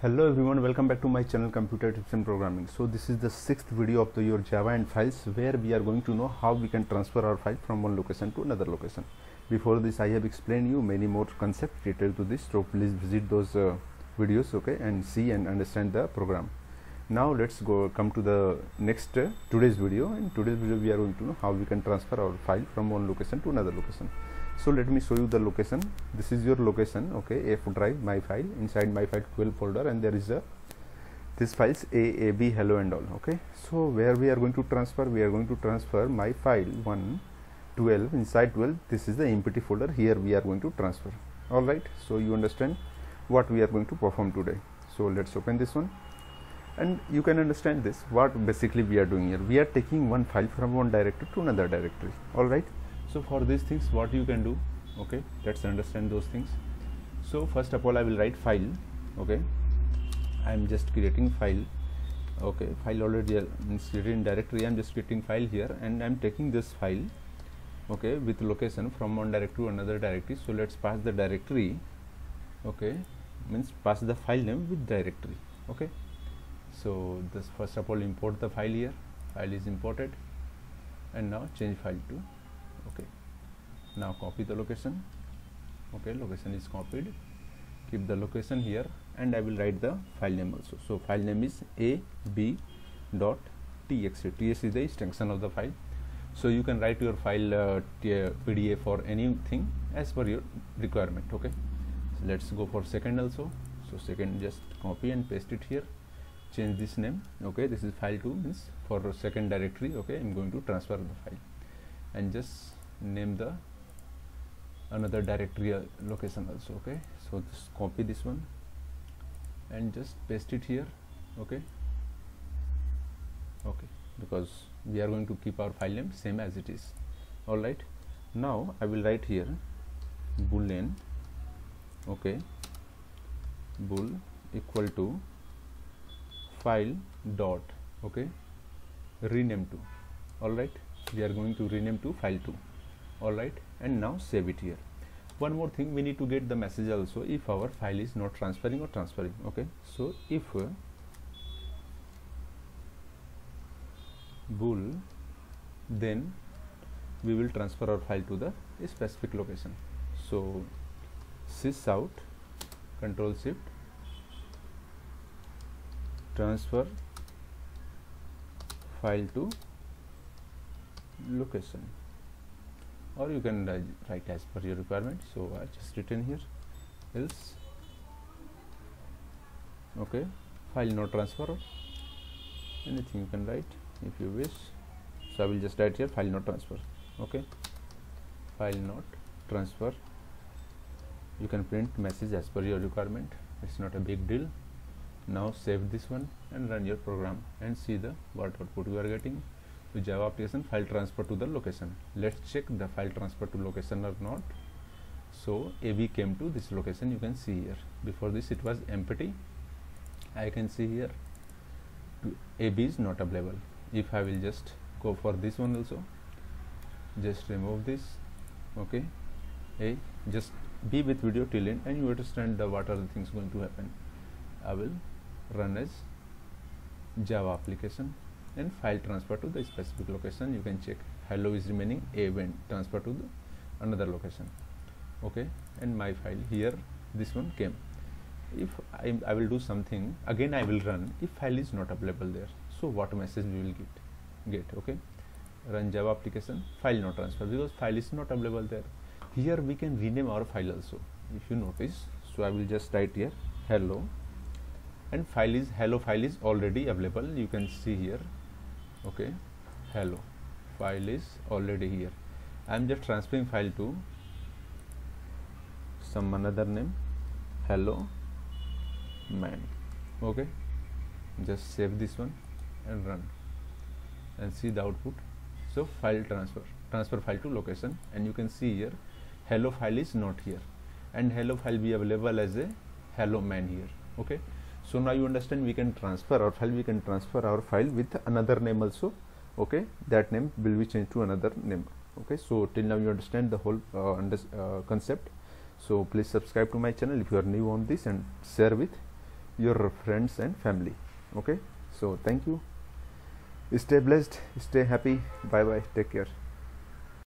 Hello everyone, welcome back to my channel Computer Tips and Programming. So this is the 6th video of your Java and files, where we are going to know how we can transfer our file from one location to another location. Before this, I have explained you many more concepts related to this, so please visit those videos, okay, and see and understand the program. Now let's come to the next today's video. In today's video we are going to know how we can transfer our file from one location to another location. So let me show you the location. This is your location, okay, F drive, my file. Inside my file 12 folder, and there is this files A, B, hello and all, okay. So where we are going to transfer? We are going to transfer my file 12. Inside 12, this is the empty folder. Here we are going to transfer. All right, so you understand what we are going to perform today. So let's open this one, and you can understand this, what basically we are doing here. We are taking one file from one directory to another directory. All right, so for these things what you can do, okay, let's understand those things. So first of all, I will write file, okay. I am just creating file, okay, file already created in directory. I am just creating file here, and I am taking this file, okay, with location from one directory to another directory. So let's pass the directory, okay, means pass the file name with directory, okay. So this, first of all, import the file here. File is imported, and now change file to, okay. Now copy the location, okay, location is copied. Keep the location here, and I will write the file name also. So file name is ab.txt. TXT is the extension of the file. So you can write your file PDF or anything as per your requirement, okay. So let's go for second also. So second, just copy and paste it here. Change this name, okay. This is file 2, means for second directory, okay. I'm going to transfer the file, and just name the another directory location also, okay. So just copy this one and just paste it here, okay, because we are going to keep our file name same as it is. All right, now I will write here boolean, okay, bool equal to file dot, okay, rename to. All right, we are going to rename to file 2. all right, and now save it here. One more thing, we need to get the message also if our file is not transferring or transferring, okay. So if bool, then we will transfer our file to the specific location. So sys out, control shift, transfer file to location, or you can write as per your requirement. So I just written here else, okay, file not transfer, or anything you can write if you wish. So I will just write here file not transfer, okay, file not transfer. You can print message as per your requirement, it's not a big deal. Now save this one and run your program and see the what output you are getting. To Java application file transfer to the location. Let's check the file transfer to location or not. So AB came to this location, you can see here. Before this it was empty. I can see here AB is not available. If I will just go for this one also, just remove this, okay. Just be with video till end and you understand the what are the things going to happen. I will run as Java application and file transfer to the specific location. You can check hello is remaining, A went transfer to the another location, okay, and my file here, this one came. If I will do something again, I will run if file is not available there. So what message we will get, okay, run Java application, file not transfer, because file is not available there. Here we can rename our file also, if you notice. So I will just write here hello, and file is hello, file is already available, you can see here, okay, hello file is already here. I am just transferring file to some another name, hello man, okay. Just save this one and run and see the output. So file transfer file to location, and you can see here hello file is not here, and hello file be available as a hello man here, okay. So now you understand we can transfer our file, we can transfer our file with another name also, okay. That name will be changed to another name, okay. So till now you understand the whole concept. So please subscribe to my channel if you are new on this, and share with your friends and family. Okay, so thank you, stay blessed, stay happy, bye bye, take care.